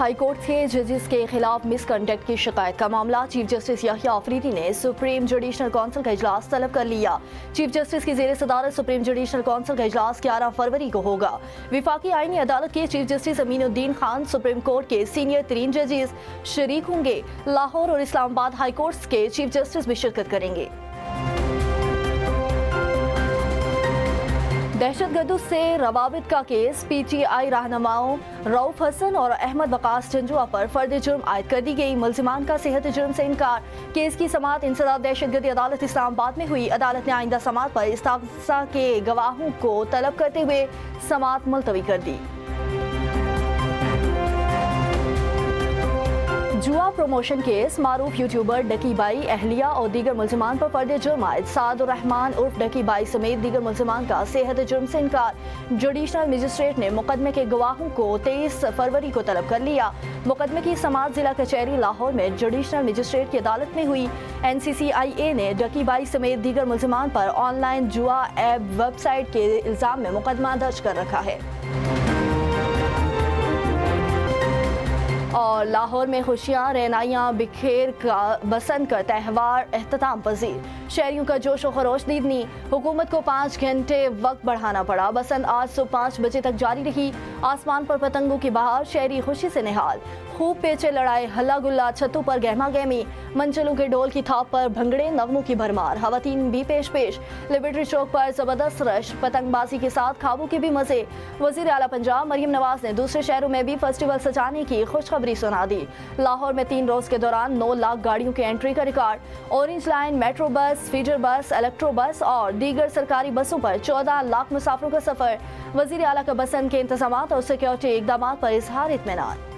High court کے ججز کے خلاف مس کنڈکٹ کی شکایت کا معاملہ چیف جسٹس یحییٰ آفریدی نے سپریم جوڈیشل کونسل کا اجلاس طلب کر لیا۔ چیف جسٹس کی زیر صدارت سپریم جوڈیشل کونسل کا اجلاس 11 فروری کو ہوگا۔ وفاقی آئینی عدالت کے چیف جسٹس امین الدین خان، سپریم کورٹ کے سینئر ترین ججز شریک ہوں گے۔ لاہور اور اسلام آباد ہائی کورٹس کے چیف جسٹس بھی شرکت کریں گے۔ دہشت گردوں سے روابط کا کیس، پی ٹی آئی رہنماؤں رؤف حسن اور احمد وقاص جنجوعہ پر فرد جرم عائد کر دی گئی۔ ملزمان کا صحت جرم سے انکار۔ کیس کی سماعت انسداد دہشت گردی عدالت اسلام آباد میں ہوئی۔ عدالت نے آئندہ سماعت پر استغاثہ کے گواہوں کو طلب کرتے ہوئے سماعت ملتوی کر دی۔ جوا پروموشن کیس، معروف یوٹیوبر ڈکی بائی، اہلیہ اور دیگر ملزمان پر فرد جرم عائد۔ سعد الرحمان عرف ڈکی بائی سمیت دیگر ملزمان کا صحت جرم سے انکار۔ جوڈیشنل مجسٹریٹ نے مقدمے کے گواہوں کو 23 فروری کو طلب کر لیا۔ مقدمے کی سماعت ضلع کچہری لاہور میں جوڈیشنل مجسٹریٹ کی عدالت میں ہوئی۔ NCCIA نے ڈکی بائی سمیت دیگر ملزمان پر آن لائن جوا ایپ ویب سائٹ کے الزام میں مقدمہ درج کر رکھا ہے۔ اور لاہور میں خوشیاں، رعنائیاں بکھیر کا بسنت کا تہوار اختتام پذیر۔ شہریوں کا جوش و خروش دیدنی۔ حکومت کو 5 گھنٹے وقت بڑھانا پڑا۔ بسنت آج صبح 5 بجے تک جاری رہی۔ آسمان پر پتنگوں کی بہار، شہری خوشی سے نہال۔ خوب پیچے لڑائے، ہلا گلا، چھتوں پر گہما گہمی، منچلوں کے ڈول کی تھاپ پر بھنگڑے، نغموں کی بھرمار۔ خواتین بھی پیش لبرٹی چوک پر زبردست رش، پتنگ بازی کے ساتھ کھابوں کے بھی مزے۔ وزیر اعلیٰ پنجاب مریم نواز نے دوسرے شہروں میں بھی فیسٹیول سجانے کی خوشخبری سنا دی۔ لاہور میں 3 روز کے دوران 9 لاکھ گاڑیوں کی انٹری کا record. Orange line, metro bus, feeder بس، الیکٹرو بس اور دیگر سرکاری بسوں پر 14 لاکھ مسافروں کا سفر۔ وزیر اعلیٰ کا بسنت کے انتظامات اور سیکورٹی اقدامات پر اظہار اطمینان۔